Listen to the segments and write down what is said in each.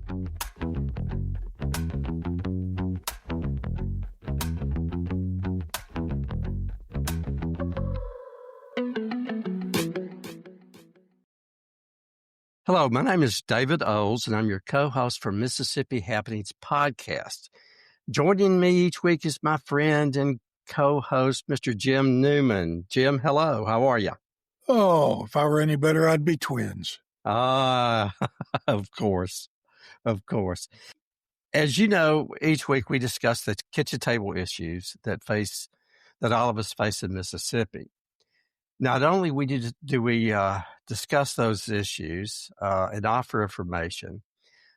Hello, my name is David Oles, and I'm your co-host for Mississippi Happenings podcast. Joining me each week is my friend and co-host, Mr. Jim Newman. Jim, hello. How are you? Oh, if I were any better, I'd be twins. Of course. Of course. As you know, each week we discuss the kitchen table issues that all of us face in Mississippi. Not only do we discuss those issues and offer information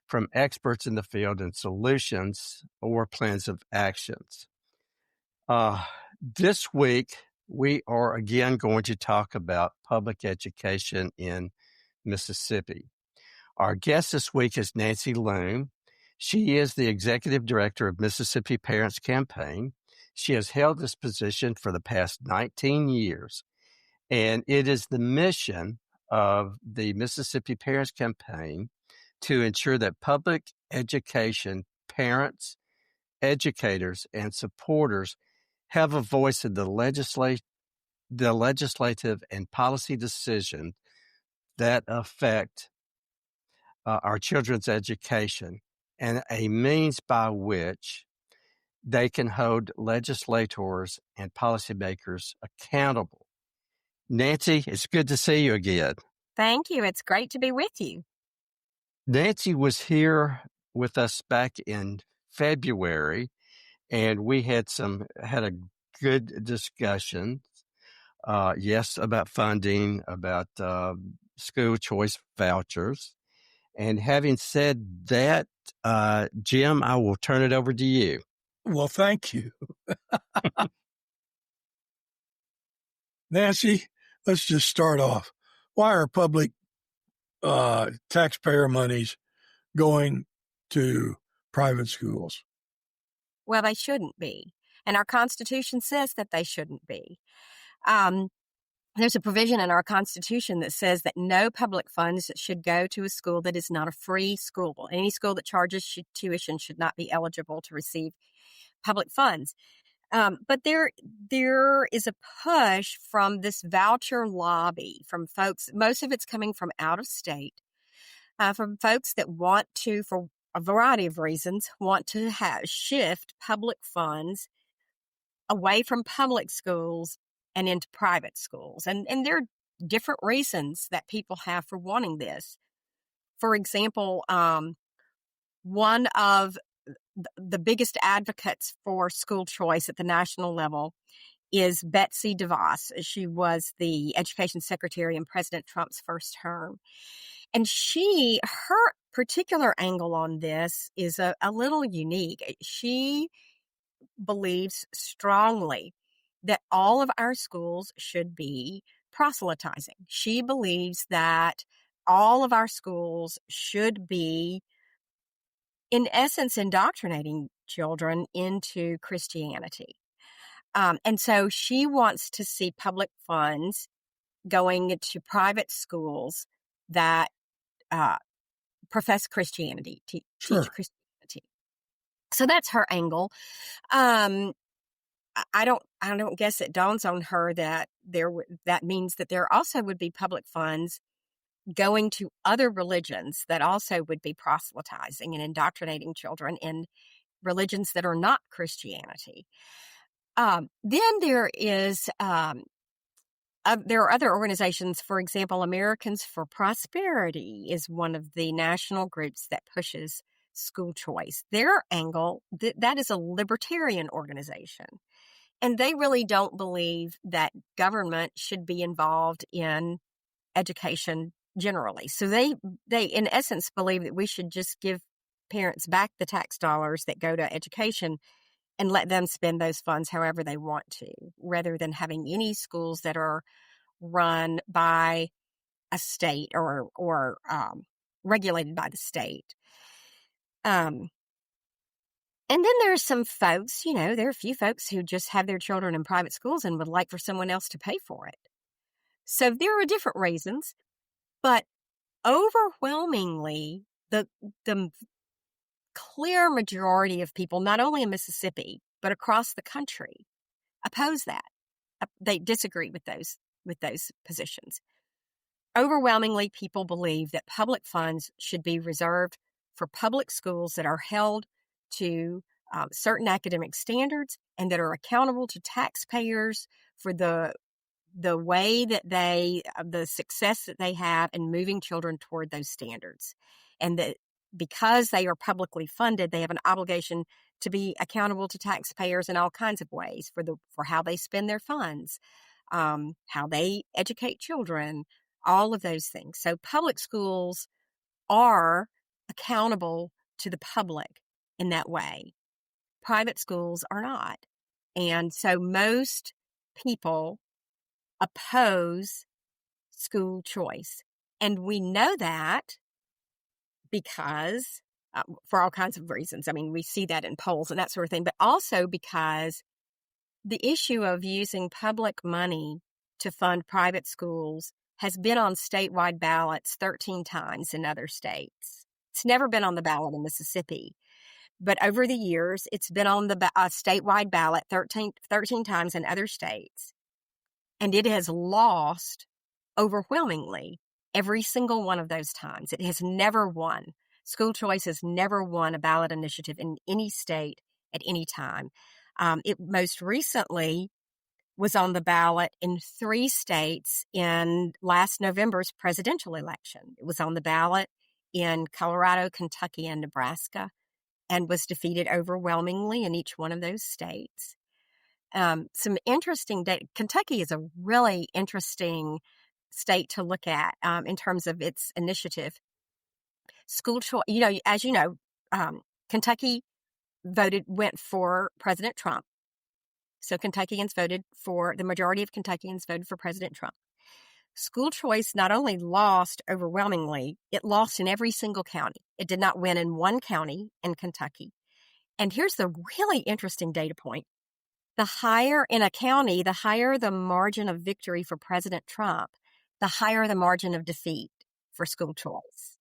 from experts in the field and solutions or plans of actions. This week, we are again going to talk about public education in Mississippi. Our guest this week is Nancy Loome. She is the executive director of Mississippi Parents Campaign. She has held this position for the past 19 years. And it is the mission of the Mississippi Parents Campaign to ensure that public education parents, educators, and supporters have a voice in the legislative and policy decisions that affect our children's education, and a means by which they can hold legislators and policymakers accountable. Nancy, it's good to see you again. Thank you. It's great to be with you. Nancy was here with us back in February, and we had a good discussion. Yes, about funding, about school choice vouchers. And having said that, Jim, I will turn it over to you. Well, thank you. Nancy, let's just start off. Why are public taxpayer monies going to private schools? Well, they shouldn't be. And our Constitution says that they shouldn't be. There's a provision in our Constitution that says that no public funds should go to a school that is not a free school. Any school that charges tuition should not be eligible to receive public funds. But there is a push from this voucher lobby from folks. Most of it's coming from out of state, from folks that want to, for a variety of reasons, want to shift public funds away from public schools and into private schools. And there are different reasons that people have for wanting this. For example, one of the biggest advocates for school choice at the national level is Betsy DeVos. She was the education secretary in President Trump's first term. And her particular angle on this is a little unique. She believes strongly that all of our schools should be proselytizing. She believes that all of our schools should be, in essence, indoctrinating children into Christianity. And so she wants to see public funds going to private schools that profess Christianity, teach Christianity. So that's her angle. I don't guess it dawns on her that that means that there also would be public funds going to other religions that also would be proselytizing and indoctrinating children in religions that are not Christianity. Then there are other organizations. For example, Americans for Prosperity is one of the national groups that pushes school choice. Their angle, that is a libertarian organization. And they really don't believe that government should be involved in education generally. So they in essence believe that we should just give parents back the tax dollars that go to education and let them spend those funds however they want to, rather than having any schools that are run by a state or regulated by the state. And then there's some folks, there are a few folks who just have their children in private schools and would like for someone else to pay for it. So there are different reasons, but overwhelmingly, the clear majority of people, not only in Mississippi, but across the country, oppose that. They disagree with those positions. Overwhelmingly, people believe that public funds should be reserved for public schools that are held to certain academic standards and that are accountable to taxpayers for the way that the success that they have in moving children toward those standards. And that because they are publicly funded, they have an obligation to be accountable to taxpayers in all kinds of ways for how they spend their funds, how they educate children, all of those things. So public schools are accountable to the public in that way. Private schools are not. And so most people oppose school choice. And we know that because, for all kinds of reasons. I mean, we see that in polls and that sort of thing, but also because the issue of using public money to fund private schools has been on statewide ballots 13 times in other states. It's never been on the ballot in Mississippi. But over the years, it's been on the statewide ballot 13 times in other states. And it has lost overwhelmingly every single one of those times. It has never won. School choice has never won a ballot initiative in any state at any time. It most recently was on the ballot in 3 states in last November's presidential election. It was on the ballot in Colorado, Kentucky, and Nebraska, and was defeated overwhelmingly in each one of those states. Some interesting data. Kentucky is a really interesting state to look at in terms of its initiative. School choice, as you know, Kentucky went for President Trump. So the majority of Kentuckians voted for President Trump. School choice not only lost overwhelmingly, it lost in every single county. It did not win in one county in Kentucky. And here's the really interesting data point. The higher in a county, the higher the margin of victory for President Trump, the higher the margin of defeat for school choice.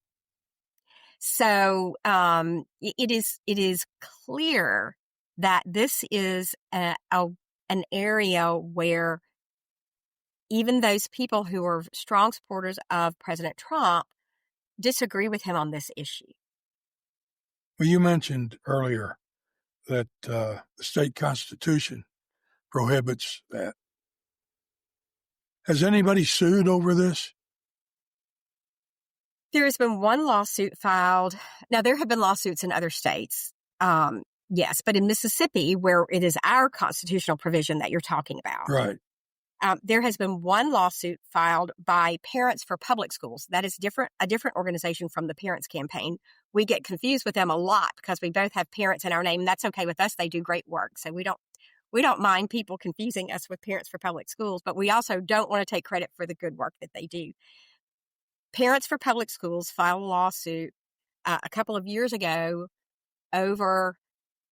So it is clear that this is an area where even those people who are strong supporters of President Trump disagree with him on this issue. Well, you mentioned earlier that the state constitution prohibits that. Has anybody sued over this? There has been one lawsuit filed. Now, there have been lawsuits in other states, yes, but in Mississippi, where it is our constitutional provision that you're talking about, right? There has been one lawsuit filed by Parents for Public Schools. That is a different organization from the Parents Campaign. We get confused with them a lot because we both have parents in our name. And that's okay with us. They do great work. So we don't mind people confusing us with Parents for Public Schools, but we also don't want to take credit for the good work that they do. Parents for Public Schools filed a lawsuit a couple of years ago over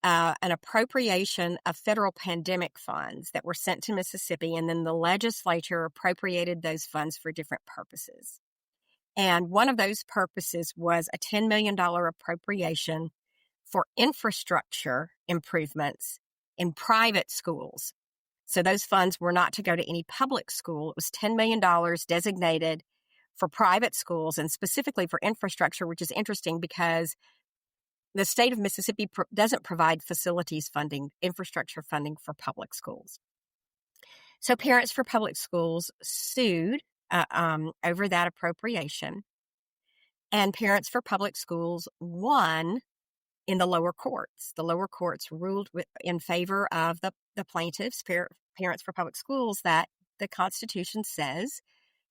an appropriation of federal pandemic funds that were sent to Mississippi, and then the legislature appropriated those funds for different purposes. And one of those purposes was a $10 million appropriation for infrastructure improvements in private schools. So those funds were not to go to any public school. It was $10 million designated for private schools and specifically for infrastructure, which is interesting because the state of Mississippi doesn't provide facilities funding, infrastructure funding for public schools. So Parents for Public Schools sued over that appropriation, and Parents for Public Schools won in the lower courts. The lower courts ruled in favor of the plaintiffs, Parents for Public Schools, that the Constitution says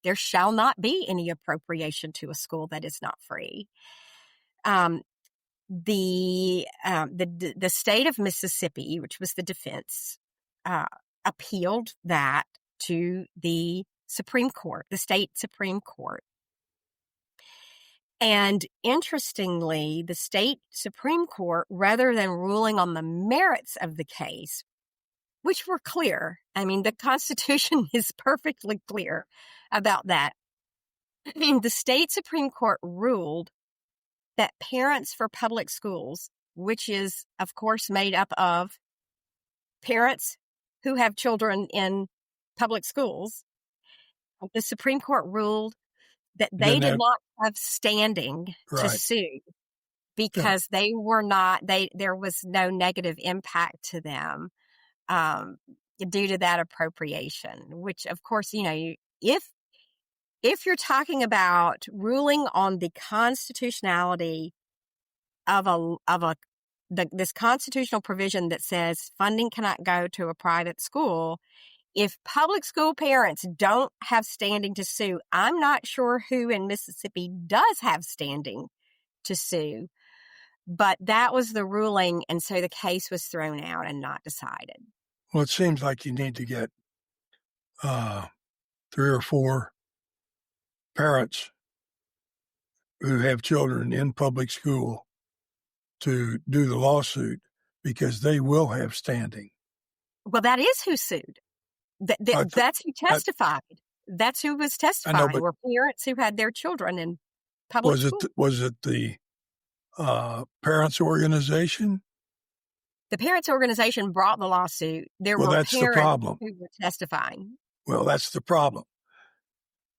there shall not be any appropriation to a school that is not free. The state of Mississippi, which was the defense, appealed that to the Supreme Court, the state Supreme Court. And interestingly, the state Supreme Court, rather than ruling on the merits of the case, which were clear, I mean, the Constitution is perfectly clear about that. The state Supreme Court ruled that Parents for Public Schools which is, of course, made up of parents who have children in public schools, the Supreme Court ruled that they did not have standing to sue because they were not, there was no negative impact to them due to that appropriation, which, of course, if you're talking about ruling on the constitutionality of this constitutional provision that says funding cannot go to a private school, if public school parents don't have standing to sue, I'm not sure who in Mississippi does have standing to sue. But that was the ruling, and so the case was thrown out and not decided. Well, it seems like you need to get 3 or 4 parents who have children in public school to do the lawsuit because they will have standing. Well, that is who sued. That's who testified. That's who was testifying, were parents who had their children in public school. Was it the parents' organization? The parents' organization brought the lawsuit. There were that's parents the problem. who were testifying. Well, that's the problem.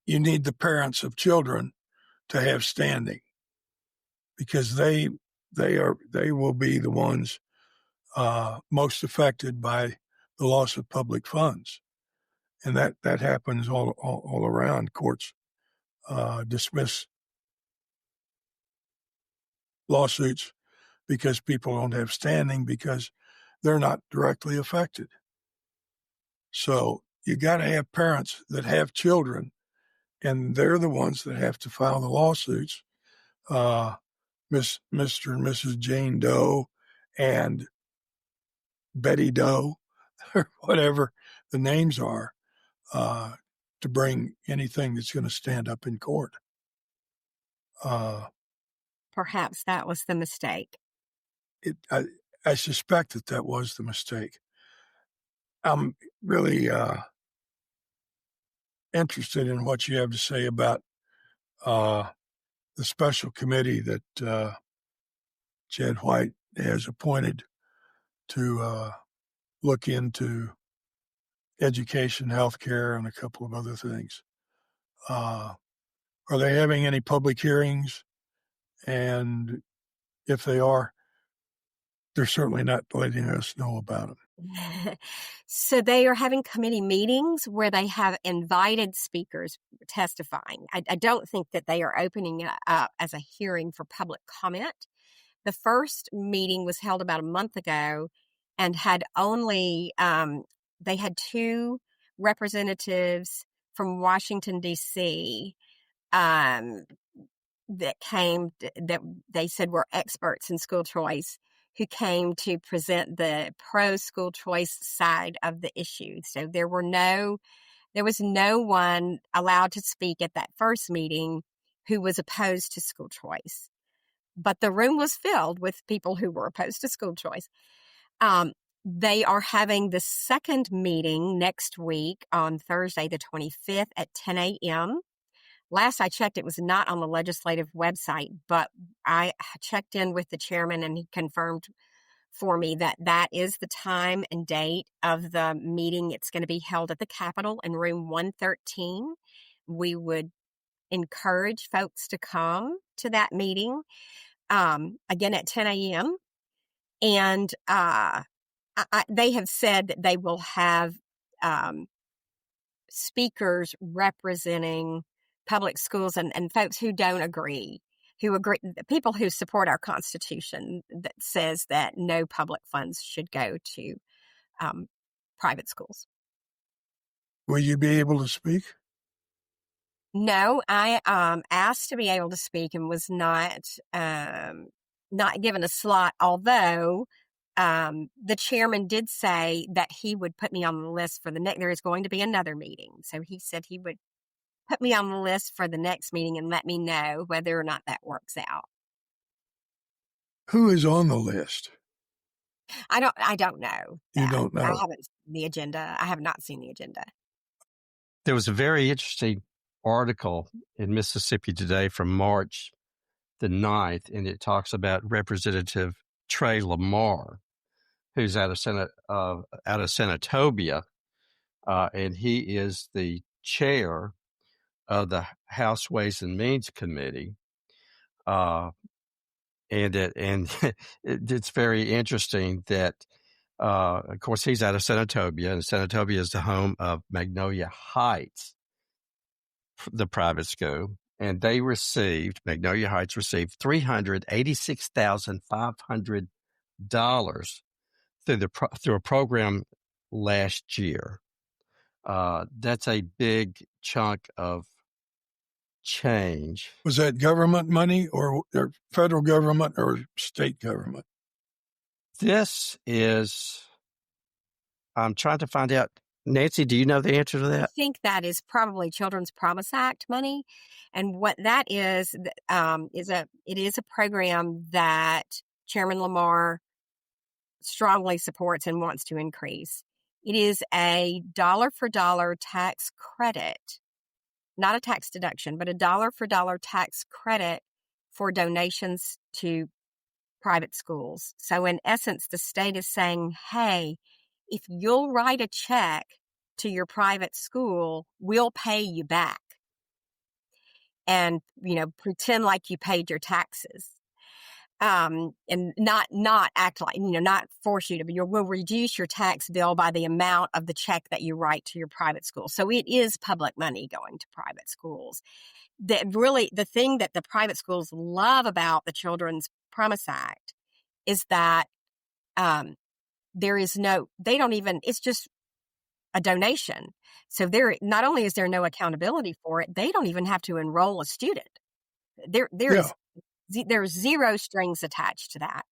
You need the parents of children to have standing because they will be the ones most affected by the loss of public funds, and that happens all around. Courts dismiss lawsuits because people don't have standing because they're not directly affected. So you got to have parents that have children, and they're the ones that have to file the lawsuits. Mr. and Mrs. Jane Doe and Betty Doe, or whatever the names are, to bring anything that's going to stand up in court. Perhaps that was the mistake. I suspect that was the mistake. I'm really interested in what you have to say about the special committee that Jed White has appointed to look into education, healthcare, and a couple of other things. Are they having any public hearings? And if they are, they're certainly not letting us know about them. So they are having committee meetings where they have invited speakers testifying. I don't think that they are opening it up as a hearing for public comment. The first meeting was held about a month ago and had only, they had 2 representatives from Washington, D.C., that came, that they said were experts in school choice, who came to present the pro-school choice side of the issue. So there was no one allowed to speak at that first meeting who was opposed to school choice. But the room was filled with people who were opposed to school choice. They are having the second meeting next week on Thursday, the 25th at 10 a.m. Last I checked, it was not on the legislative website, but I checked in with the chairman and he confirmed for me that that is the time and date of the meeting. It's going to be held at the Capitol in room 113. We would encourage folks to come to that meeting, again at 10 a.m. And they have said that they will have speakers representing public schools and folks who don't agree, people who support our Constitution that says that no public funds should go to private schools. Will you be able to speak? No, I asked to be able to speak and was not given a slot, although the chairman did say that he would put me on the list for there is going to be another meeting. So he said he would put me on the list for the next meeting and let me know whether or not that works out. Who is on the list? I don't know. You don't know? I haven't seen the agenda. I have not seen the agenda. There was a very interesting article in Mississippi Today from March the 9th, and it talks about Representative Trey Lamar, who's out of Senatobia, and he is the chair of the House Ways and Means Committee. And it's very interesting that, of course, he's out of Senatobia, and Senatobia is the home of Magnolia Heights, the private school, and Magnolia Heights received $386,500 through a program last year. That's a big chunk of change. Was that government money or federal government or state government? I'm trying to find out. Nancy, do you know the answer to that? I think that is probably Children's Promise Act money. And what that is a program that Chairman Lamar strongly supports and wants to increase. It is a dollar-for-dollar tax credit, not a tax deduction, but a dollar-for-dollar tax credit for donations to private schools. So in essence, the state is saying, hey, if you'll write a check to your private school, we'll pay you back. And, pretend like you paid your taxes. And not act like, not force you to, but we'll reduce your tax bill by the amount of the check that you write to your private school. So it is public money going to private schools. The thing that the private schools love about the Children's Promise Act is that it's just a donation. So not only is there no accountability for it, they don't even have to enroll a student. There's zero strings attached to that.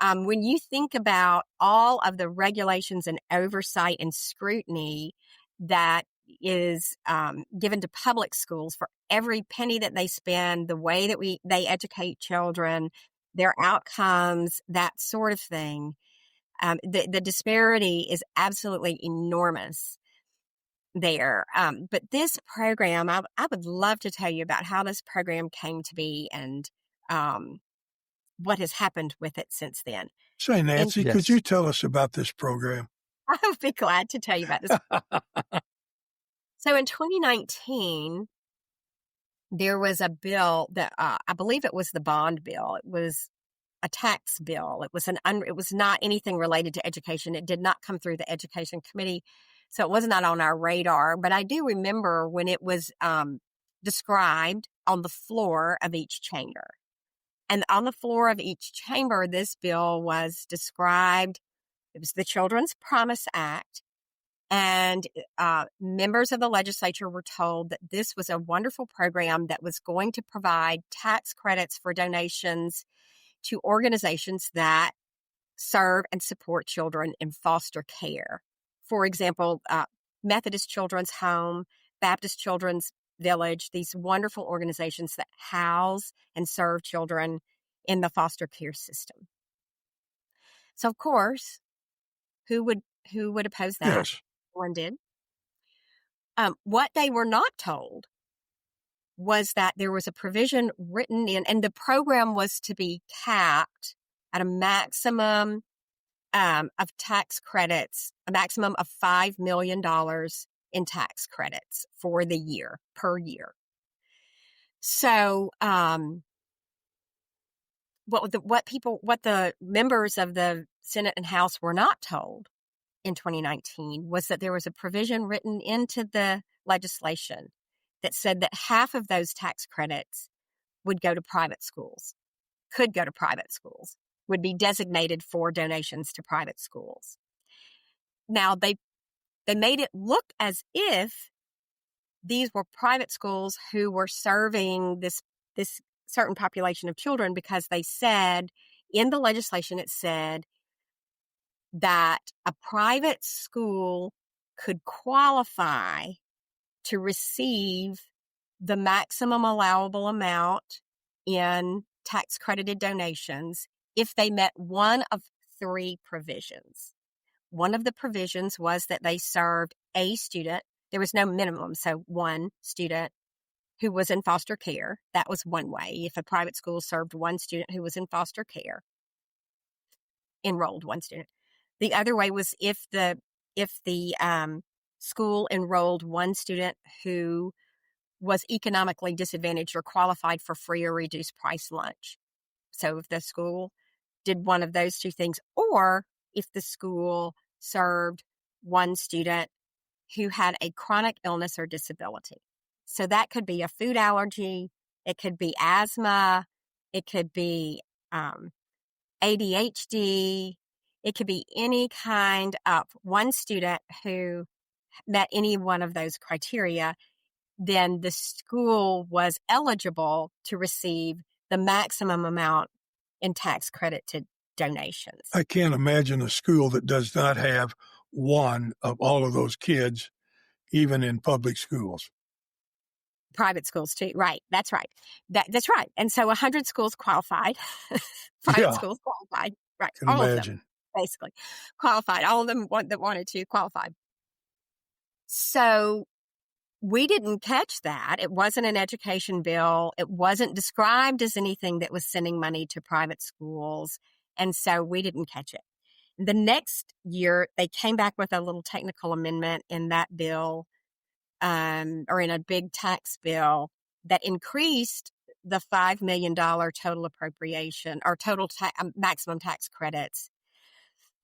When you think about all of the regulations and oversight and scrutiny that is given to public schools for every penny that they spend, the way that they educate children, their outcomes, that sort of thing, the disparity is absolutely enormous there. But this program, I would love to tell you about how this program came to be and what has happened with it since then. Say, Nancy, could you tell us about this program? I would be glad to tell you about this. So in 2019, there was a bill that I believe it was the bond bill. It was a tax bill. It was not anything related to education. It did not come through the Education Committee, so it was not on our radar. But I do remember when it was described on the floor of each chamber. And on the floor of each chamber, this bill was described. It was the Children's Promise Act. And members of the legislature were told that this was a wonderful program that was going to provide tax credits for donations to organizations that serve and support children in foster care. For example, Methodist Children's Home, Baptist Children's Village, these wonderful organizations that house and serve children in the foster care system. So, of course, who would oppose that? Yes. One did. What they were not told was that there was a provision written in, and the program was to be capped at a maximum of tax credits, a maximum of $5 million in tax credits for the year, per year. So, what the members of the Senate and House were not told in 2019 was that there was a provision written into the legislation that said that half of those tax credits would go to private schools, would be designated for donations to private schools. Now, they made it look as if these were private schools who were serving this certain population of children, because they said in the legislation, it said that a private school could qualify to receive the maximum allowable amount in tax credited donations if they met one of three provisions. One of the provisions was that they served a student. There was no minimum, so one student who was in foster care. That was one way, if a private school served one student who was in foster care. enrolled one student. The other way was if the school enrolled one student who was economically disadvantaged or qualified for free or reduced price lunch. So if the school did one of those two things, or if the school served one student who had a chronic illness or disability. So that could be a food allergy, it could be asthma, it could be ADHD, it could be any kind of one student who met any one of those criteria, then the school was eligible to receive the maximum amount in tax credit to donations. I can't imagine a school that does not have one of all of those kids, even in public schools. Private schools too, right? That's right. That's right. And so 100 schools qualified. Private schools qualified, right? Can all imagine. of them, basically qualified. All of them that wanted to qualified. So we didn't catch that. It wasn't an education bill. It wasn't described as anything that was sending money to private schools. And so we didn't catch it. The next year, they came back with a little technical amendment in that bill, or in a big tax bill that increased the $5 million total appropriation or total maximum tax credits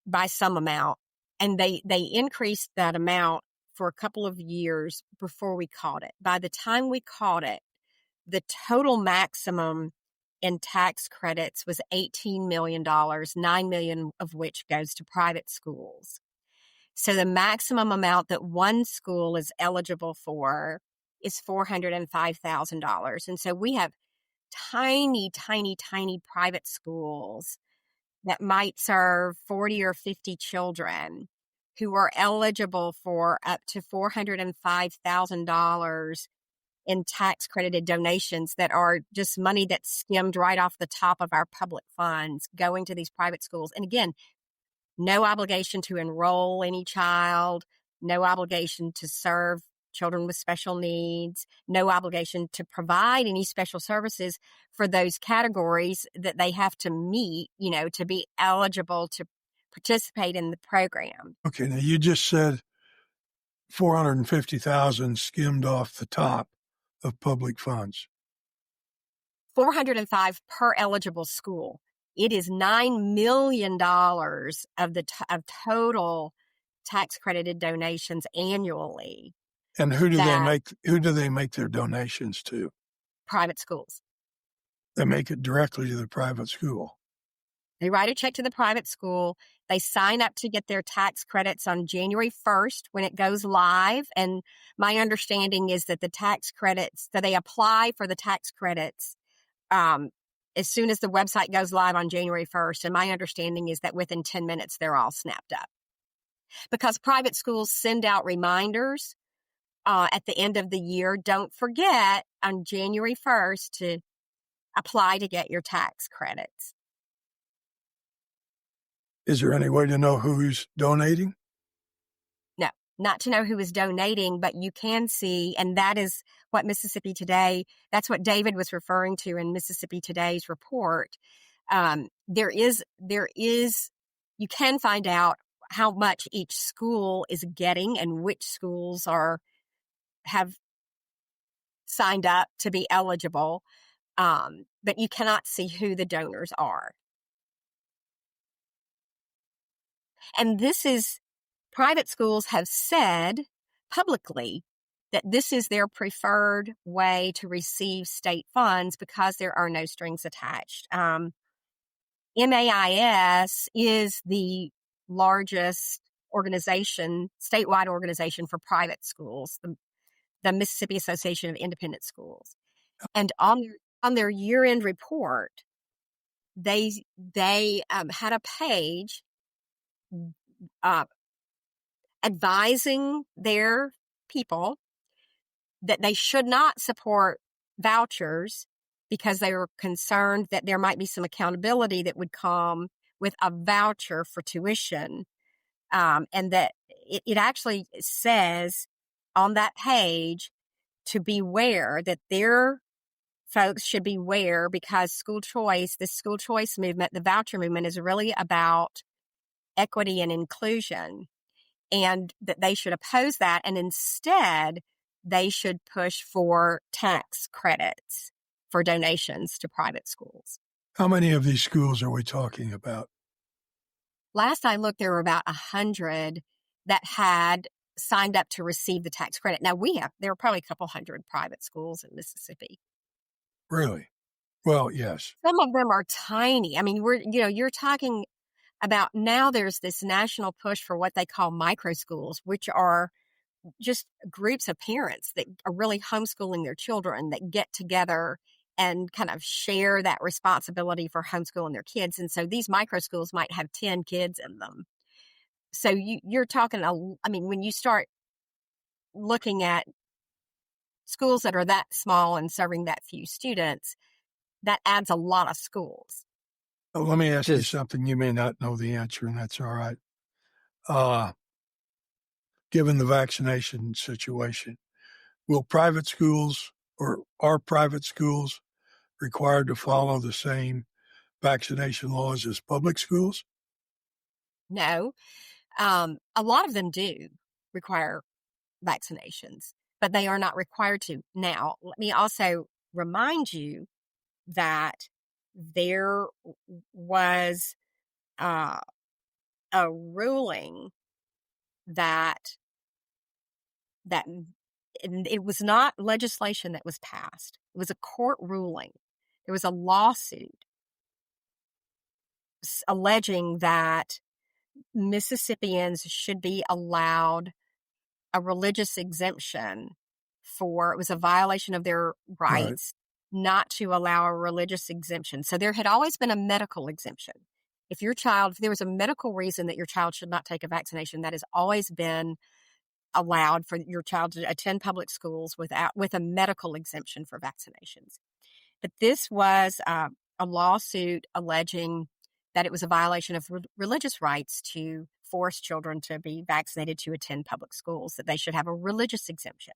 by some amount. And they increased that amount for a couple of years before we caught it. By the time we caught it, the total maximum in tax credits was $18 million, $9 million of which goes to private schools. So the maximum amount that one school is eligible for is $405,000. And so we have tiny, tiny, tiny private schools that might serve 40 or 50 children who are eligible for up to $405,000 in tax credited donations that are just money that's skimmed right off the top of our public funds going to these private schools. And again, no obligation to enroll any child, no obligation to serve children with special needs, no obligation to provide any special services for those categories that they have to meet, to be eligible to participate in the program. Okay, now you just said 450,000 skimmed off the top of public funds. 405 per eligible school. It is $9 million of total tax credited donations annually. And who do they make their donations to? Private schools. They make it directly to the private school. They write a check to the private school. They sign up to get their tax credits on January 1st when it goes live. And my understanding is that the tax credits, that they apply for the tax credits as soon as the website goes live on January 1st. And my understanding is that within 10 minutes, they're all snapped up. Because private schools send out reminders at the end of the year. Don't forget on January 1st to apply to get your tax credits. Is there any way to know who's donating? No, not to know who is donating, but you can see, and that is what Mississippi Today, that's what David was referring to in Mississippi Today's report. You can find out how much each school is getting and which schools have signed up to be eligible, but you cannot see who the donors are. And private schools have said publicly that this is their preferred way to receive state funds because there are no strings attached. MAIS is the largest statewide organization for private schools, the Mississippi Association of Independent Schools. And on their year-end report, they had a page advising their people that they should not support vouchers because they were concerned that there might be some accountability that would come with a voucher for tuition. And that it actually says on that page to beware, that their folks should beware, because the school choice movement, the voucher movement, is really about equity and inclusion, and that they should oppose that, and instead they should push for tax credits for donations to private schools. How many of these schools are we talking about? Last I looked, there were about 100 that had signed up to receive the tax credit. Now there are probably a couple hundred private schools in Mississippi. Really? Well, yes. Some of them are tiny. I mean, you're talking about now there's this national push for what they call micro schools, which are just groups of parents that are really homeschooling their children that get together and kind of share that responsibility for homeschooling their kids. And so these micro schools might have 10 kids in them. So you're talking, when you start looking at schools that are that small and serving that few students, that adds a lot of schools. Oh, let me ask you something. You may not know the answer, and that's all right. Given the vaccination situation, will private schools or are private schools required to follow the same vaccination laws as public schools? No. A lot of them do require vaccinations, but they are not required to. Now, let me also remind you that there was a ruling that it was not legislation that was passed. It was a court ruling. There was a lawsuit alleging that Mississippians should be allowed a religious exemption it was a violation of their rights not to allow a religious exemption. So there had always been a medical exemption. If there was a medical reason that your child should not take a vaccination, that has always been allowed for your child to attend public schools with a medical exemption for vaccinations. But this was a lawsuit alleging that it was a violation of religious rights to force children to be vaccinated to attend public schools, that they should have a religious exemption.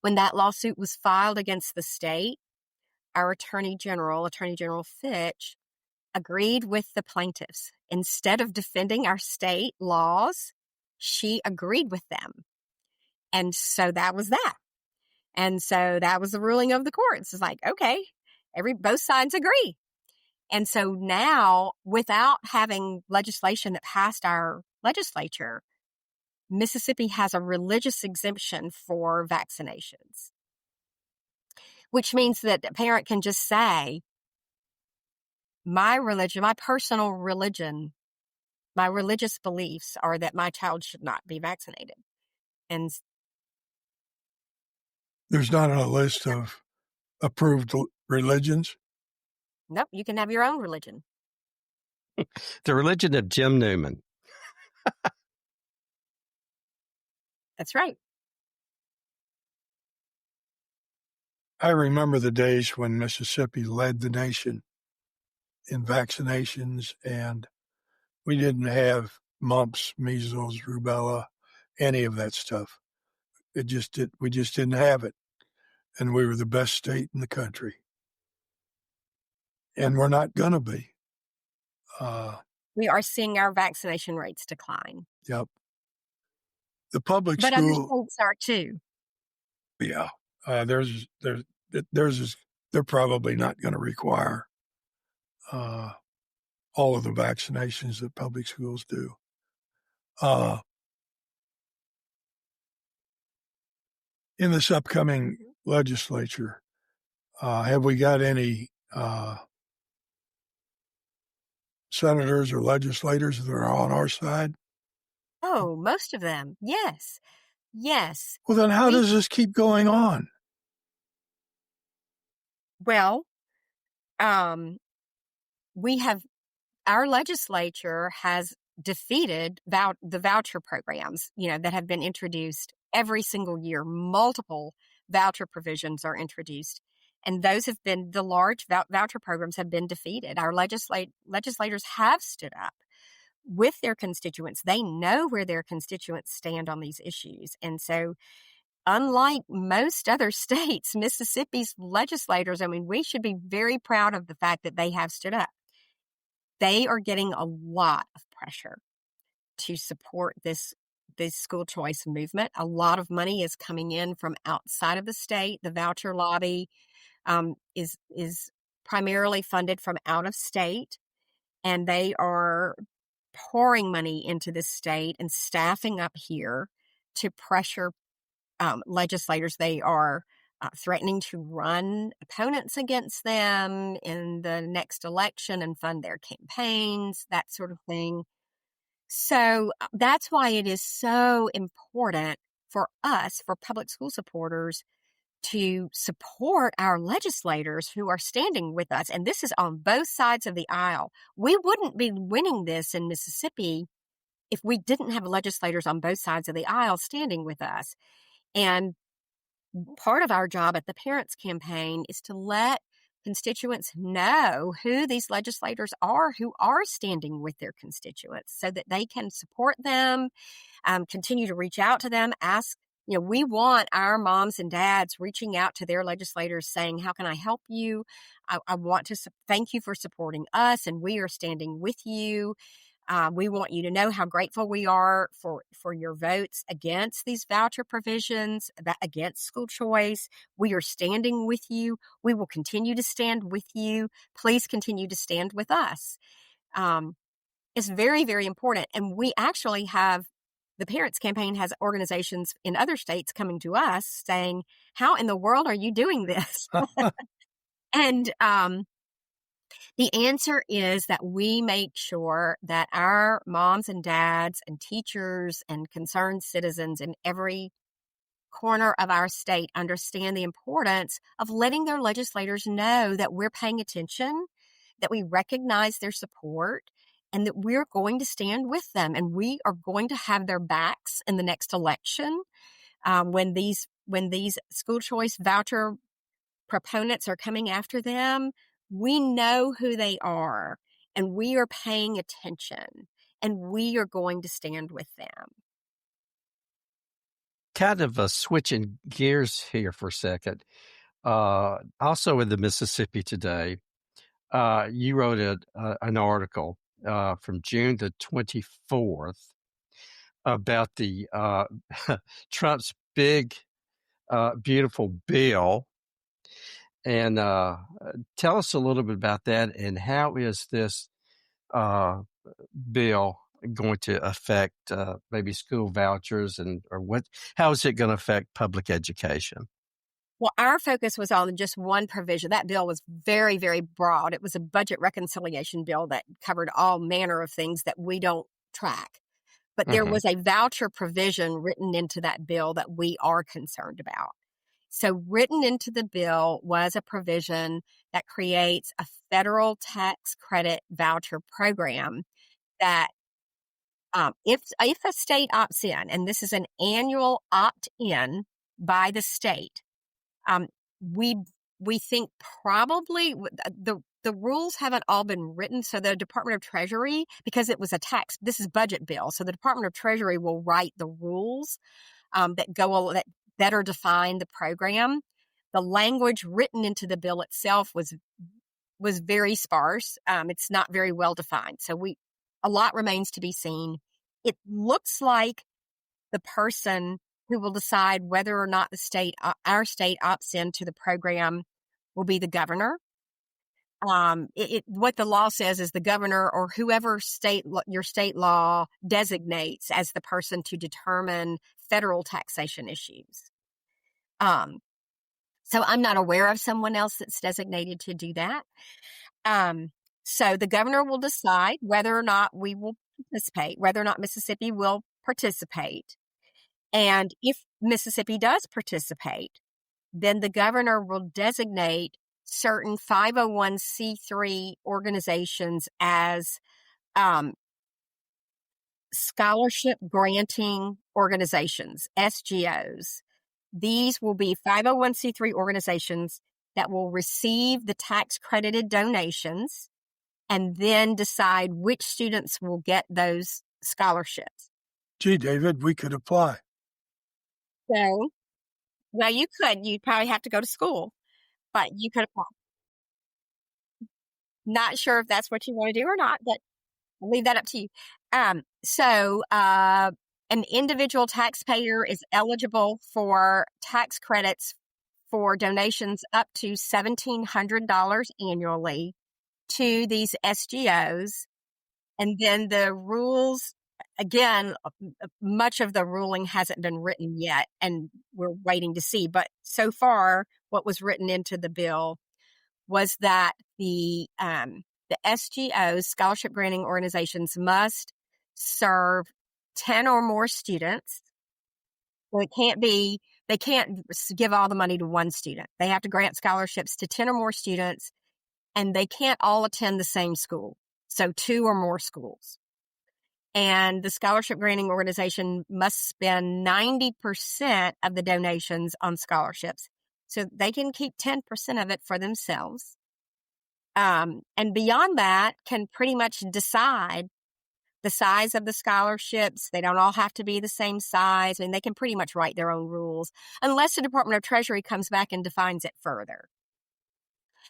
When that lawsuit was filed against the state, our Attorney General Fitch, agreed with the plaintiffs. Instead of defending our state laws, she agreed with them. And so that was that. And so that was the ruling of the courts. It's like, okay, both sides agree. And so now, without having legislation that passed our legislature, Mississippi has a religious exemption for vaccinations, which means that a parent can just say, my religion, my personal religion, my religious beliefs are that my child should not be vaccinated. And there's not a list of approved religions? Nope, you can have your own religion. The religion of Jim Newman. That's right. I remember the days when Mississippi led the nation in vaccinations, and we didn't have mumps, measles, rubella, any of that stuff. We just didn't have it. And we were the best state in the country. And we're not going to be. We are seeing our vaccination rates decline. Yep. The public but school. But other states are too. Yeah. They're probably not going to require all of the vaccinations that public schools do. In this upcoming legislature, have we got any senators or legislators that are on our side? Oh, most of them. Yes. Yes. Well, then how does this keep going on? Well, our legislature has defeated the voucher programs, that have been introduced every single year. Multiple voucher provisions are introduced, and those have been the large voucher programs have been defeated. Our legislators have stood up with their constituents. They know where their constituents stand on these issues, and so unlike most other states, Mississippi's legislators, we should be very proud of the fact that they have stood up. They are getting a lot of pressure to support this school choice movement. A lot of money is coming in from outside of the state. The voucher lobby is primarily funded from out of state, and they are pouring money into the state and staffing up here to pressure legislators. They are threatening to run opponents against them in the next election and fund their campaigns, that sort of thing. So that's why it is so important for us, for public school supporters, to support our legislators who are standing with us. And this is on both sides of the aisle. We wouldn't be winning this in Mississippi if we didn't have legislators on both sides of the aisle standing with us. And part of our job at the Parents Campaign is to let constituents know who these legislators are who are standing with their constituents so that they can support them, continue to reach out to them, ask. We want our moms and dads reaching out to their legislators saying, how can I help you? I want to thank you for supporting us, and we are standing with you. We want you to know how grateful we are for your votes against these voucher provisions, against school choice. We are standing with you. We will continue to stand with you. Please continue to stand with us. It's very, very important. And we actually have, the Parents Campaign has organizations in other states coming to us saying, how in the world are you doing this? And the answer is that we make sure that our moms and dads and teachers and concerned citizens in every corner of our state understand the importance of letting their legislators know that we're paying attention, that we recognize their support, and that we're going to stand with them, and we are going to have their backs in the next election. When these school choice voucher proponents are coming after them, we know who they are, and we are paying attention, and we are going to stand with them. Kind of switching gears here for a second. Also in the Mississippi Today, you wrote an article from June the 24th about the Trump's big, beautiful bill. And tell us a little bit about that, and how is this bill going to affect maybe school vouchers, how is it going to affect public education? Well, our focus was on just one provision. That bill was very, very broad. It was a budget reconciliation bill that covered all manner of things that we don't track. But there was a voucher provision written into that bill that we are concerned about. So written into the bill was a provision that creates a federal tax credit voucher program that if a state opts in, and this is an annual opt-in by the state, we think probably the rules haven't all been written. So the Department of Treasury, because it was this is budget bill, so the Department of Treasury will write the rules that better define the program. The language written into the bill itself was very sparse. It's not very well defined. So a lot remains to be seen. It looks like the person who will decide whether or not our state opts into the program will be the governor. What the law says is the governor or whoever your state law designates as the person to determine federal taxation issues. So I'm not aware of someone else that's designated to do that. So the governor will decide whether or not we will participate, whether or not Mississippi will participate. And if Mississippi does participate, then the governor will designate certain 501c3 organizations as scholarship granting organizations, SGOs. These will be 501c3 organizations that will receive the tax credited donations and then decide which students will get those scholarships. Gee, David, we could apply. So, well, you could. You'd probably have to go to school, but you could apply. Not sure if that's what you want to do or not, but I'll leave that up to you. An individual taxpayer is eligible for tax credits for donations up to $1,700 annually to these SGOs. And then the rules, again, much of the ruling hasn't been written yet, and we're waiting to see. But so far, what was written into the bill was that the SGOs, scholarship granting organizations, must serve 10 or more students. So they can't give all the money to one student. They have to grant scholarships to 10 or more students, and they can't all attend the same school. So 2 or more schools. And the scholarship granting organization must spend 90% of the donations on scholarships. So they can keep 10% of it for themselves. And beyond that, can pretty much decide the size of the scholarships. They don't all have to be the same size. I mean, they can pretty much write their own rules unless the Department of Treasury comes back and defines it further.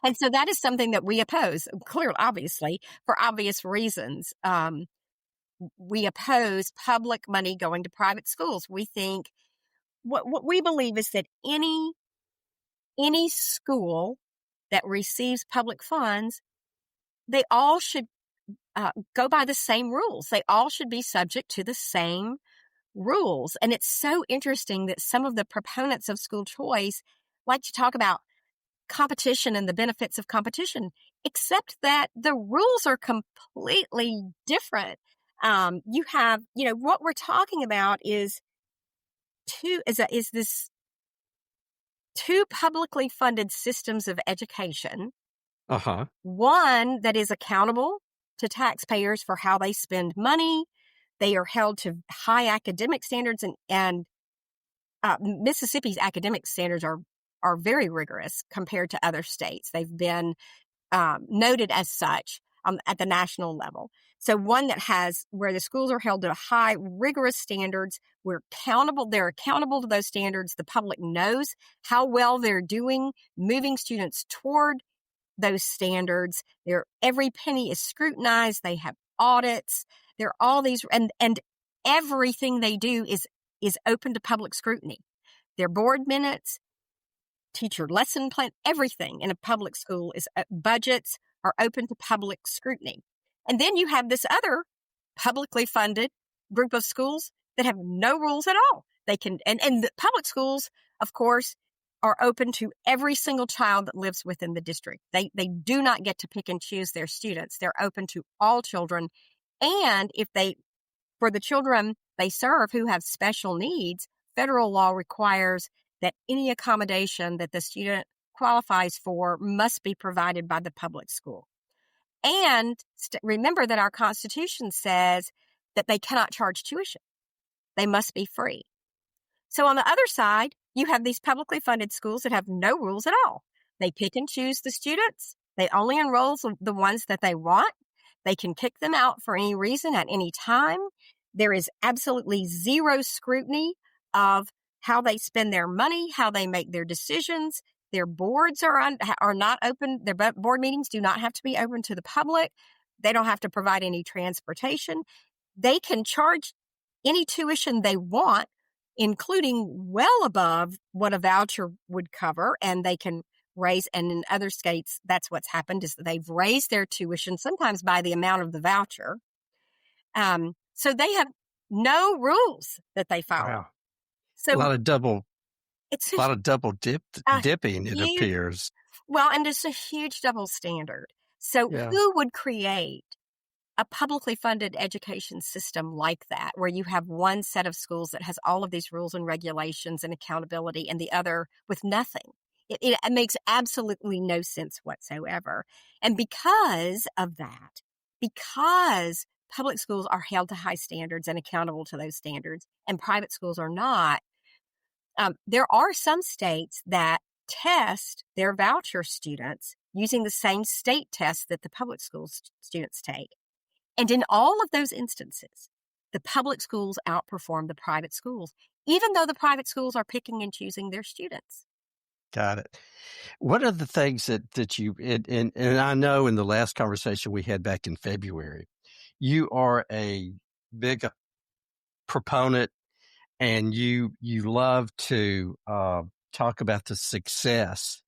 And so that is something that we oppose, clearly, obviously, for obvious reasons. We oppose public money going to private schools. We think what we believe is that any school that receives public funds, they all should go by the same rules. They all should be subject to the same rules. And it's so interesting that some of the proponents of school choice like to talk about competition and the benefits of competition, except that the rules are completely different. You have, what we're talking about is this two publicly funded systems of education. Uh-huh. One that is accountable to taxpayers for how they spend money. They are held to high academic standards, and Mississippi's academic standards are very rigorous compared to other states. They've been noted as such at the national level. So one where the schools are held to high, rigorous standards. They're accountable to those standards. The public knows how well they're doing, moving students toward those standards. Every penny is scrutinized. They have audits. There are all these, and everything they do is open to public scrutiny. Their board minutes, teacher lesson plan, everything in a public school is budgets are open to public scrutiny. And then you have this other publicly funded group of schools that have no rules at all. They can, and the public schools, of course, are open to every single child that lives within the district. They do not get to pick and choose their students. They're open to all children. And for the children they serve who have special needs, federal law requires that any accommodation that the student qualifies for must be provided by the public school. And remember that our Constitution says that they cannot charge tuition. They must be free. So on the other side, you have these publicly funded schools that have no rules at all. They pick and choose the students. They only enroll the ones that they want. They can kick them out for any reason at any time. There is absolutely zero scrutiny of how they spend their money, how they make their decisions. Their boards are not open. Their board meetings do not have to be open to the public. They don't have to provide any transportation. They can charge any tuition they want, including well above what a voucher would cover, and they can raise, and in other states, that's what's happened, is that they've raised their tuition, sometimes by the amount of the voucher. So they have no rules that they follow. Wow. So a lot of double dipping, it huge, appears. Well, and it's a huge double standard. So who would create a publicly funded education system like that, where you have one set of schools that has all of these rules and regulations and accountability and the other with nothing? It makes absolutely no sense whatsoever. And because of that, because public schools are held to high standards and accountable to those standards, and private schools are not, there are some states that test their voucher students using the same state test that the public school students take. And in all of those instances, the public schools outperform the private schools, even though the private schools are picking and choosing their students. Got it. What are the things that you, and I know in the last conversation we had back in February, you are a big proponent, and you love to talk about the success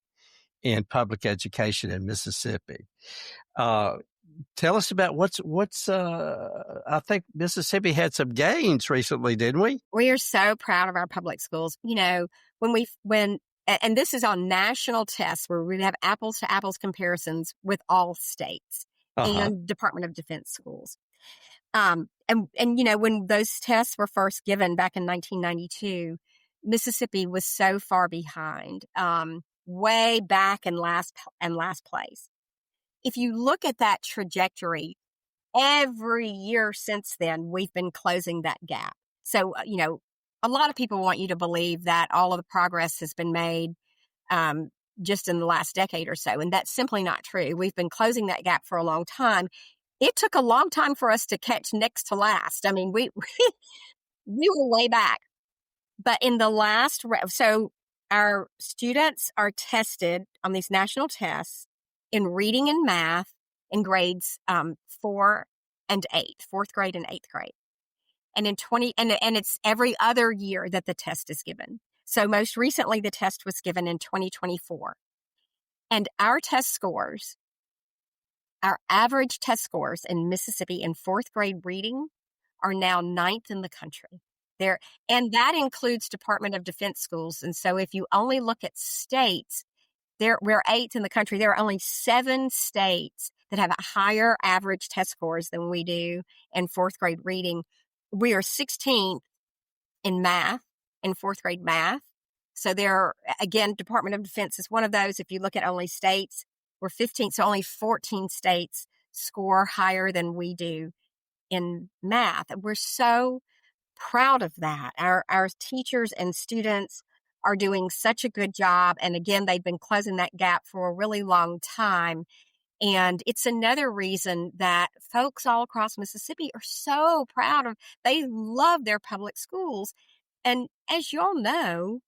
in public education in Mississippi. Tell us about what's. I think Mississippi had some gains recently, didn't we? We are so proud of our public schools. You know, and this is on national tests where we have apples to apples comparisons with all states and Department of Defense schools. And you know, when those tests were first given back in 1992, Mississippi was so far behind, way back in last place. If you look at that trajectory, every year since then, we've been closing that gap. So, you know, a lot of people want you to believe that all of the progress has been made just in the last decade or so. And that's simply not true. We've been closing that gap for a long time. It took a long time for us to catch next to last. I mean, we were way back. But in the last, so our students are tested on these national tests in reading and math in grades 4 and 8, 4th grade and 8th grade. And and it's every other year that the test is given. So most recently, the test was given in 2024. And our test scores, our average test scores in Mississippi in 4th grade reading are now 9th in the country. And that includes Department of Defense schools. And so if you only look at states, we're 8th in the country. There are only 7 states that have a higher average test scores than we do in 4th grade reading. We are 16th in math, in 4th grade math. So again, Department of Defense is one of those. If you look at only states, we're 15th. So only 14 states score higher than we do in math. We're so proud of that. Our teachers and students are doing such a good job. And again, they've been closing that gap for a really long time. And it's another reason that folks all across Mississippi are so proud of, they love their public schools. And as y'all know,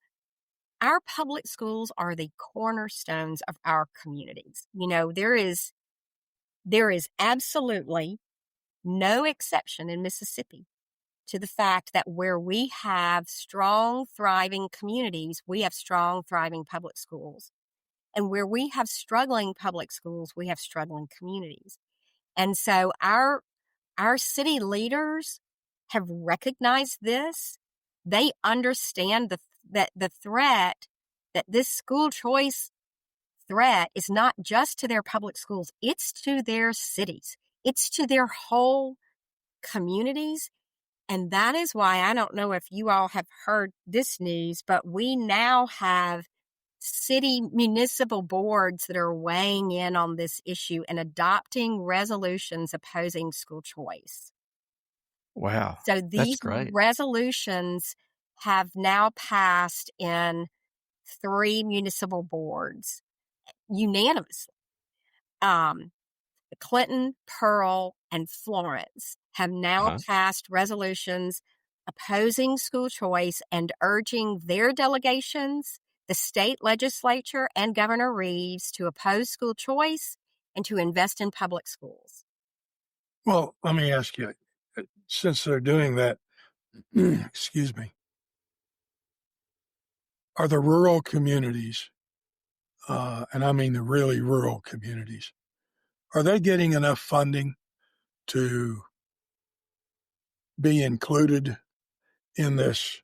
our public schools are the cornerstones of our communities. You know, there is absolutely no exception in Mississippi to the fact that where we have strong, thriving communities, we have strong, thriving public schools. And where we have struggling public schools, we have struggling communities. And so our city leaders have recognized this. They understand the threat, that this school choice threat is not just to their public schools, it's to their cities. It's to their whole communities. And that is why, I don't know if you all have heard this news, but we now have city municipal boards that are weighing in on this issue and adopting resolutions opposing school choice. Wow. So these resolutions have now passed in 3 municipal boards unanimously. Clinton, Pearl, and Florence have now passed resolutions opposing school choice and urging their delegations, the state legislature, and Governor Reeves to oppose school choice and to invest in public schools. Well, let me ask you, since they're doing that, excuse me, are the rural communities, and I mean the really rural communities, are they getting enough funding to be included in this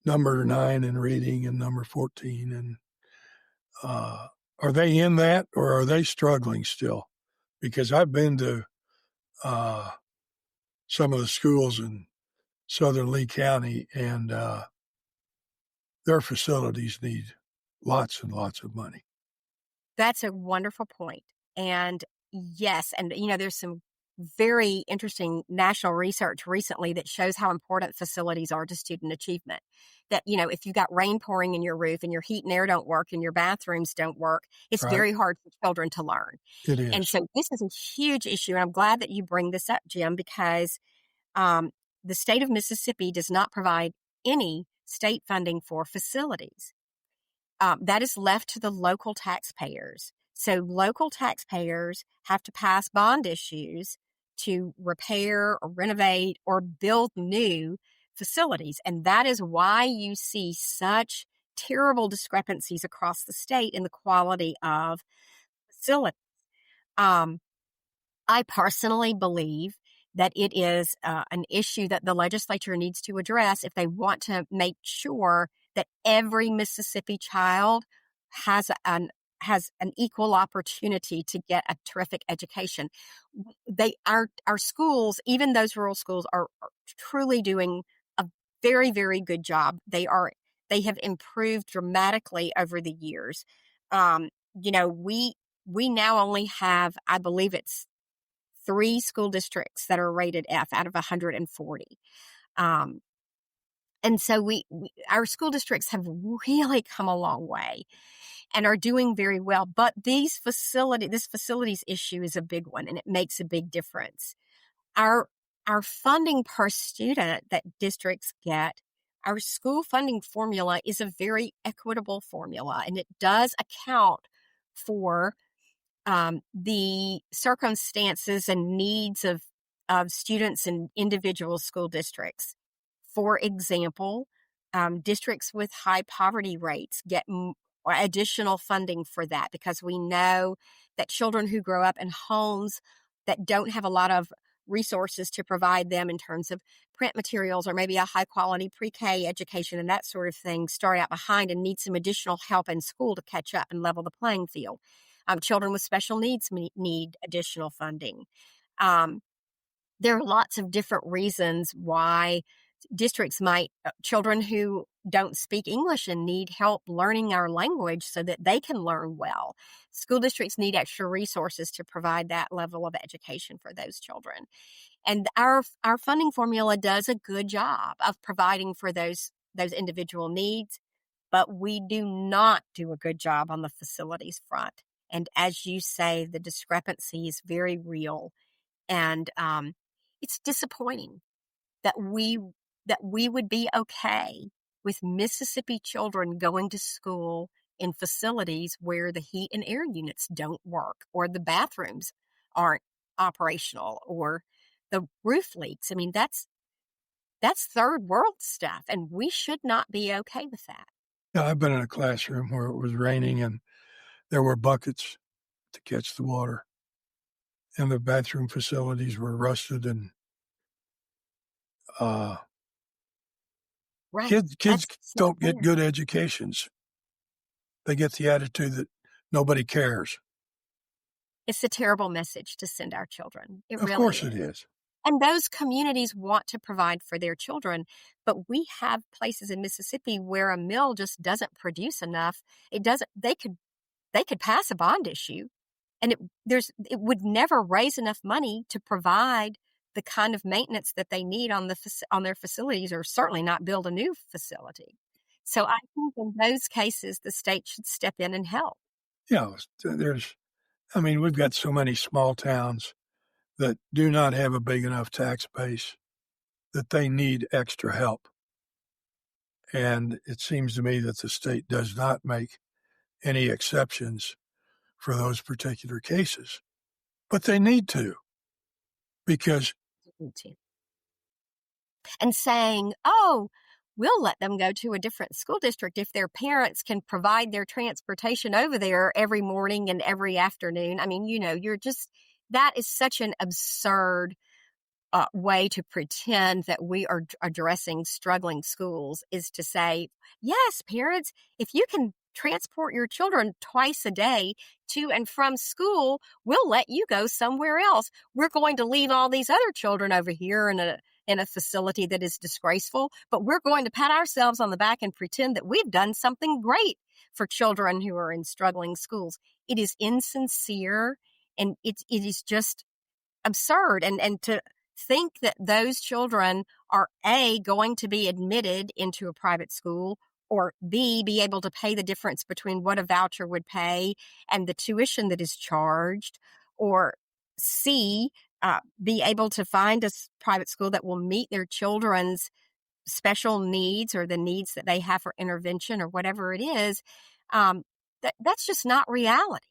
number 9 in reading and number 14? And are they in that, or are they struggling still? Because I've been to some of the schools in southern Lee County, and their facilities need lots and lots of money. That's a wonderful point. And yes, and you know, there's some very interesting national research recently that shows how important facilities are to student achievement. That, you know, if you've got rain pouring in your roof and your heat and air don't work and your bathrooms don't work, it's very hard for children to learn. It is. And so this is a huge issue. And I'm glad that you bring this up, Jim, because the state of Mississippi does not provide any state funding for facilities. That is left to the local taxpayers. So local taxpayers have to pass bond issues to repair or renovate or build new facilities. And that is why you see such terrible discrepancies across the state in the quality of facilities. I personally believe that it is an issue that the legislature needs to address if they want to make sure that every Mississippi child has an equal opportunity to get a terrific education. Our schools, even those rural schools, are truly doing a very, very good job. They have improved dramatically over the years. We now only have, I believe it's 3 school districts that are rated F out of 140. And so our school districts have really come a long way and are doing very well. But this facilities issue is a big one, and it makes a big difference. Our funding per student that districts get, our school funding formula is a very equitable formula, and it does account for the circumstances and needs of students in individual school districts. For example, districts with high poverty rates get additional funding for that, because we know that children who grow up in homes that don't have a lot of resources to provide them in terms of print materials or maybe a high quality pre-K education and that sort of thing start out behind and need some additional help in school to catch up and level the playing field. Children with special needs need additional funding. There are lots of different reasons why districts children who don't speak English and need help learning our language so that they can learn well. School districts need extra resources to provide that level of education for those children. And our funding formula does a good job of providing for those individual needs, but we do not do a good job on the facilities front. And as you say, the discrepancy is very real. And it's disappointing that we would be okay with Mississippi children going to school in facilities where the heat and air units don't work, or the bathrooms aren't operational, or the roof leaks. I mean, that's third world stuff, and we should not be okay with that. Yeah, I've been in a classroom where it was raining and there were buckets to catch the water, and the bathroom facilities were rusted, and Right. kids don't get good educations. They get the attitude that nobody cares. It's a terrible message to send our children. It really Of course is. it is. And those communities want to provide for their children, but we have places in Mississippi where a mill just doesn't produce enough. They could pass a bond issue, and it would never raise enough money to provide the kind of maintenance that they need on their facilities, or certainly not build a new facility. So I think in those cases, the state should step in and help. Yeah, we've got so many small towns that do not have a big enough tax base that they need extra help. And it seems to me that the state does not make any exceptions for those particular cases. But they need to, because... And saying, oh, we'll let them go to a different school district if their parents can provide their transportation over there every morning and every afternoon. I mean, that is such an absurd way to pretend that we are addressing struggling schools, is to say, yes, parents, if you can transport your children twice a day to and from school, we'll let you go somewhere else. We're going to leave all these other children over here in a facility that is disgraceful, but we're going to pat ourselves on the back and pretend that we've done something great for children who are in struggling schools. It is insincere, and it is just absurd. And to think that those children are A, going to be admitted into a private school, or B, be able to pay the difference between what a voucher would pay and the tuition that is charged, or C, be able to find a private school that will meet their children's special needs or the needs that they have for intervention or whatever it is, that's just not reality.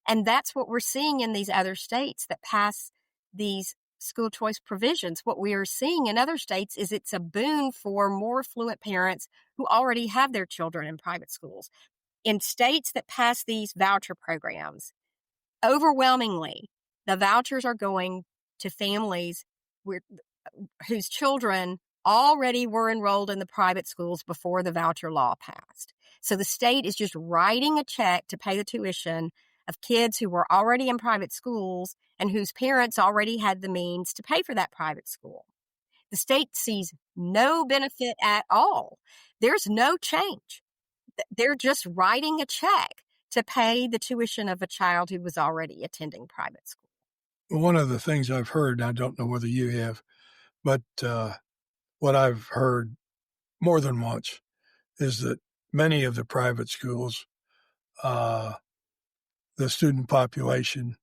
And that's what we're seeing in these other states that pass these school choice provisions, what we are seeing in other states is it's a boon for more affluent parents who already have their children in private schools. In states that pass these voucher programs, overwhelmingly, the vouchers are going to families whose children already were enrolled in the private schools before the voucher law passed. So the state is just writing a check to pay the tuition of kids who were already in private schools and whose parents already had the means to pay for that private school. The state sees no benefit at all. There's no change. They're just writing a check to pay the tuition of a child who was already attending private school. One of the things I've heard, I don't know whether you have, but what I've heard more than once is that many of the private schools, the student population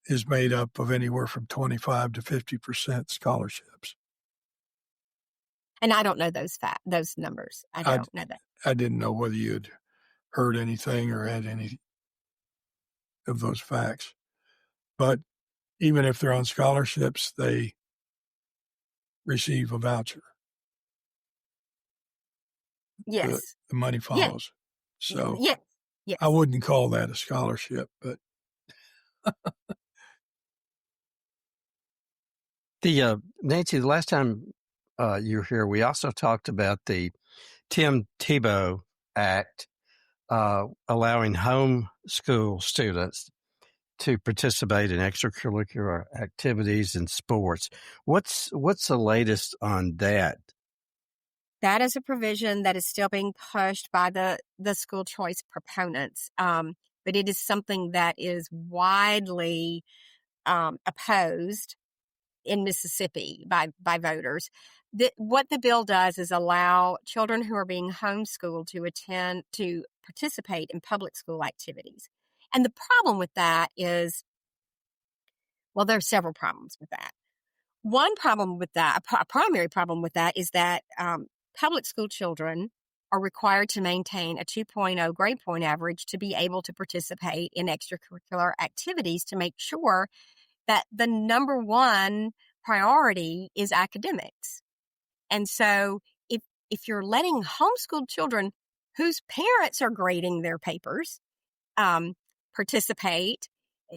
is made up of anywhere from 25 to 50% scholarships. And I don't know those numbers. I don't know that. I didn't know whether you'd heard anything or had any of those facts. But even if they're on scholarships, they receive a voucher. Yes. The money follows. Yes. So yes. I wouldn't call that a scholarship, but Nancy, the last time you were here, we also talked about the Tim Tebow Act allowing homeschool students to participate in extracurricular activities and sports. What's the latest on that? That is a provision that is still being pushed by the school choice proponents, but it is something that is widely opposed in Mississippi by voters. What the bill does is allow children who are being homeschooled to participate in public school activities. And the problem with that is, well, there are several problems with that. One problem with that, a primary problem with that, is that public school children are required to maintain a 2.0 grade point average to be able to participate in extracurricular activities to make sure that the number one priority is academics. And so if you're letting homeschooled children whose parents are grading their papers participate,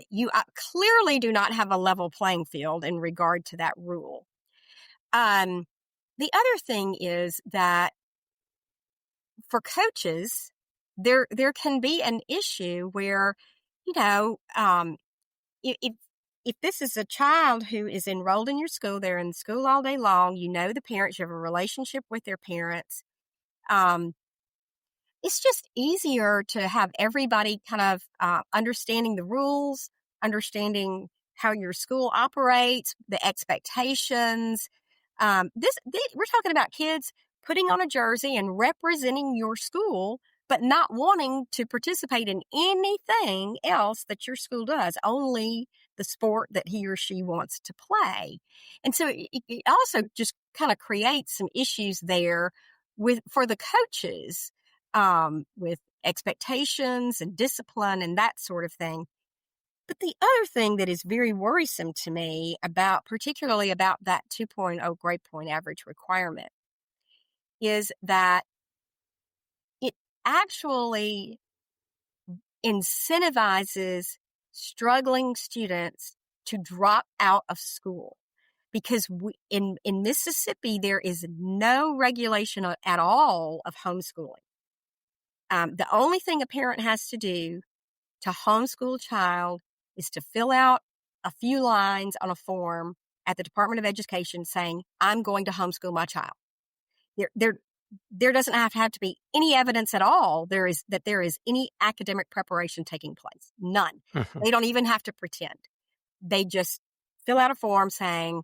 you clearly do not have a level playing field in regard to that rule. The other thing is that for coaches, there can be an issue where, if this is a child who is enrolled in your school, they're in school all day long, the parents, you have a relationship with their parents. It's just easier to have everybody kind of understanding the rules, understanding how your school operates, the expectations. We're talking about kids putting on a jersey and representing your school, but not wanting to participate in anything else that your school does, only the sport that he or she wants to play. And so it also just kind of creates some issues there for the coaches with expectations and discipline and that sort of thing. But the other thing that is very worrisome to me particularly about that 2.0 grade point average requirement, is that it actually incentivizes struggling students to drop out of school. Because in Mississippi, there is no regulation at all of homeschooling. The only thing a parent has to do to homeschool a child is to fill out a few lines on a form at the Department of Education saying, I'm going to homeschool my child. There doesn't have to be any evidence at all there is any academic preparation taking place. None. They don't even have to pretend. They just fill out a form saying,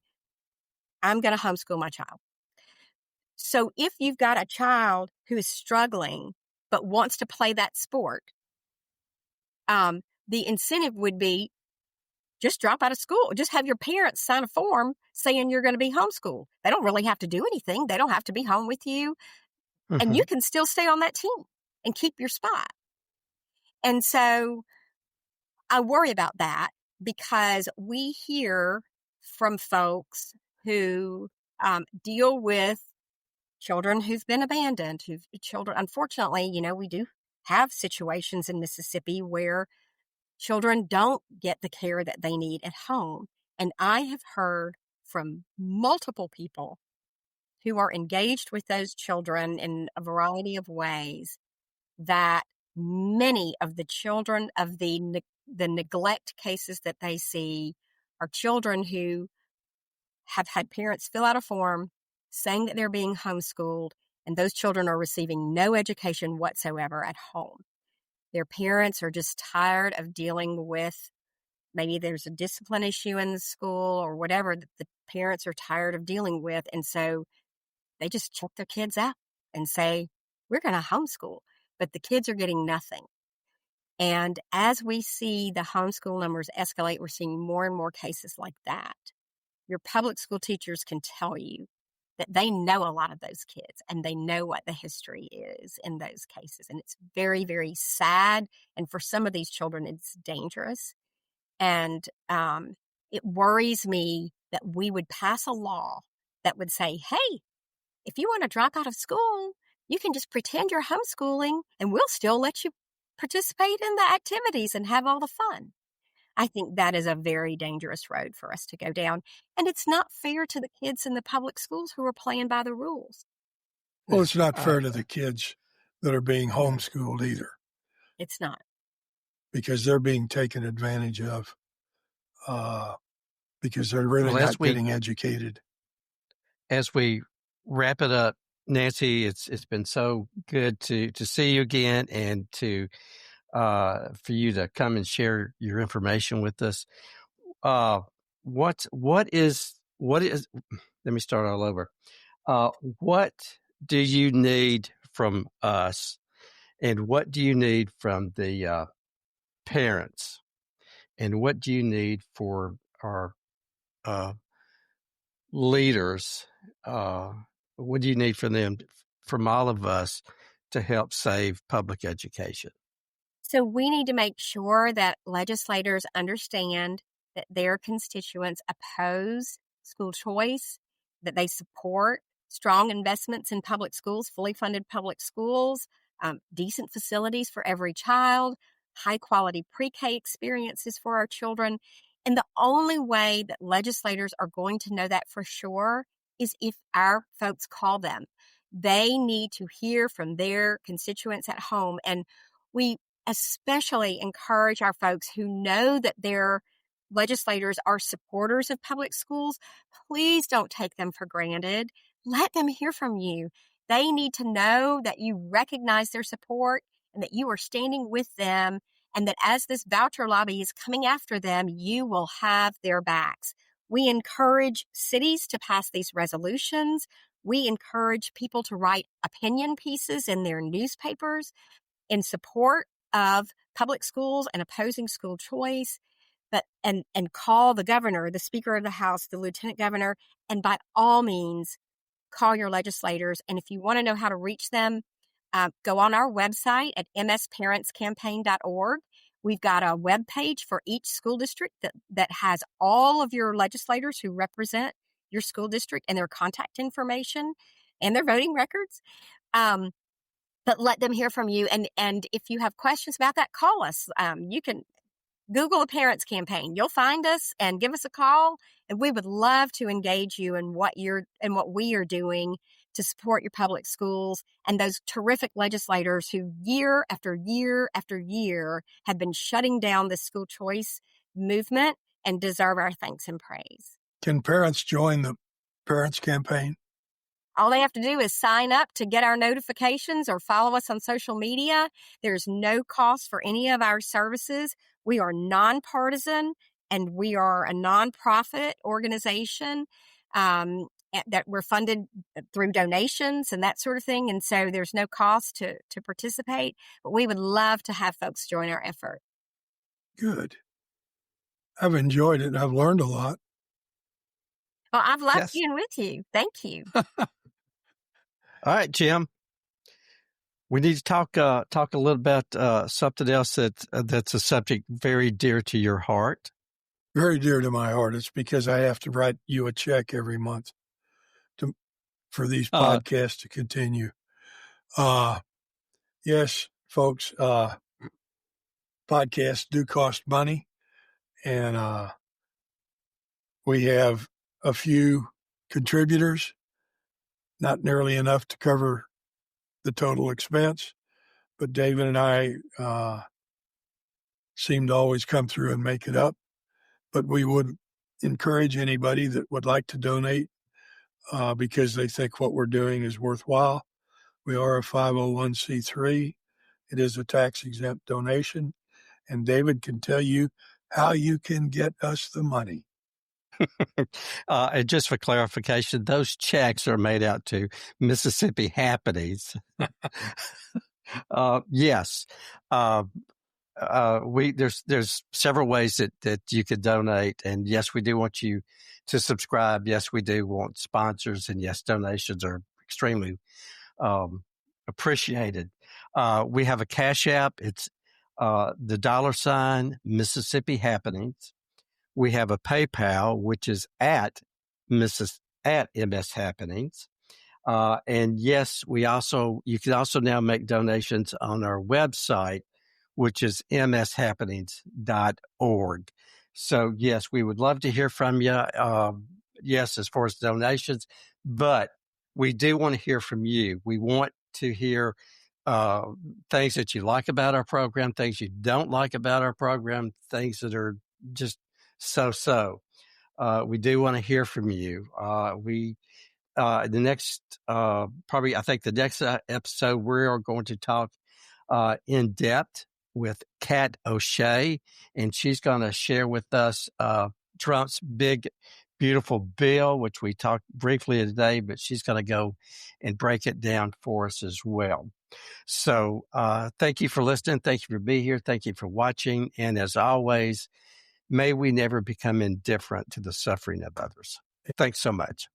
I'm going to homeschool my child. So if you've got a child who is struggling but wants to play that sport, the incentive would be just drop out of school. Just have your parents sign a form saying you're going to be homeschooled. They don't really have to do anything. They don't have to be home with you. And you can still stay on that team and keep your spot. And so I worry about that because we hear from folks who deal with children who've been abandoned, unfortunately, we do have situations in Mississippi where children don't get the care that they need at home. And I have heard from multiple people who are engaged with those children in a variety of ways that many of the children of the neglect cases that they see are children who have had parents fill out a form saying that they're being homeschooled, and those children are receiving no education whatsoever at home. Their parents are just tired of dealing with, maybe there's a discipline issue in the school or whatever that the parents are tired of dealing with. And so they just check their kids out and say, we're going to homeschool, but the kids are getting nothing. And as we see the homeschool numbers escalate, we're seeing more and more cases like that. Your public school teachers can tell you that they know a lot of those kids and they know what the history is in those cases. And it's very, very sad. And for some of these children, it's dangerous. And it worries me that we would pass a law that would say, hey, if you want to drop out of school, you can just pretend you're homeschooling and we'll still let you participate in the activities and have all the fun. I think that is a very dangerous road for us to go down. And it's not fair to the kids in the public schools who are playing by the rules. Well, it's not fair to the kids that are being homeschooled either. It's not. Because they're being taken advantage of because they're really not getting educated. As we wrap it up, Nancy, it's been so good to see you again and for you to come and share your information with us. What is, let me start all over. What do you need from us and what do you need from the parents and what do you need for our leaders? What do you need from them, from all of us, to help save public education? So we need to make sure that legislators understand that their constituents oppose school choice, that they support strong investments in public schools, fully funded public schools, decent facilities for every child, high-quality pre-K experiences for our children. And the only way that legislators are going to know that for sure is if our folks call them. They need to hear from their constituents at home. And we especially encourage our folks who know that their legislators are supporters of public schools. Please don't take them for granted. Let them hear from you. They need to know that you recognize their support and that you are standing with them, and that as this voucher lobby is coming after them, you will have their backs. We encourage cities to pass these resolutions. We encourage people to write opinion pieces in their newspapers in support of public schools and opposing school choice, and call the governor, the Speaker of the House, the Lieutenant Governor, and by all means, call your legislators. And if you want to know how to reach them, go on our website at msparentscampaign.org. We've got a web page for each school district that has all of your legislators who represent your school district and their contact information and their voting records. But let them hear from you. And if you have questions about that, call us. You can Google a parents campaign. You'll find us and give us a call. And we would love to engage you in what we are doing to support your public schools and those terrific legislators who year after year after year have been shutting down the school choice movement and deserve our thanks and praise. Can parents join the parents campaign? All they have to do is sign up to get our notifications or follow us on social media. There's no cost for any of our services. We are nonpartisan and we are a nonprofit organization that we're funded through donations and that sort of thing. And so there's no cost to participate, but we would love to have folks join our effort. Good. I've enjoyed it. I've learned a lot. Well, I've loved being with you. Thank you. All right, Jim. We need to talk a little about something else that's a subject very dear to your heart. very dear to my heart. It's because I have to write you a check every month for these podcasts to continue. Yes, folks, podcasts do cost money, and we have a few contributors, not nearly enough to cover the total expense, but David and I seem to always come through and make it up. But we would encourage anybody that would like to donate because they think what we're doing is worthwhile. We are a 501c3. It is a tax-exempt donation. And David can tell you how you can get us the money. And just for clarification, those checks are made out to Mississippi Happenings. Yes. There's several ways that you could donate. And yes, we do want you to subscribe. Yes, we do want sponsors. And yes, donations are extremely appreciated. We have a Cash App. It's the $ Mississippi Happenings. We have a PayPal, which is at MS Happenings. And yes, you can also now make donations on our website, which is mshappenings.org. So yes, we would love to hear from you. Yes, as far as donations, but we do want to hear from you. We want to hear things that you like about our program, things you don't like about our program, things that are just so. We do want to hear from you. The next episode, we are going to talk in depth with Kat O'Shea, and she's going to share with us Trump's big, beautiful bill, which we talked briefly today, but she's going to go and break it down for us as well. So thank you for listening. Thank you for being here. Thank you for watching. And as always, may we never become indifferent to the suffering of others. Thanks so much.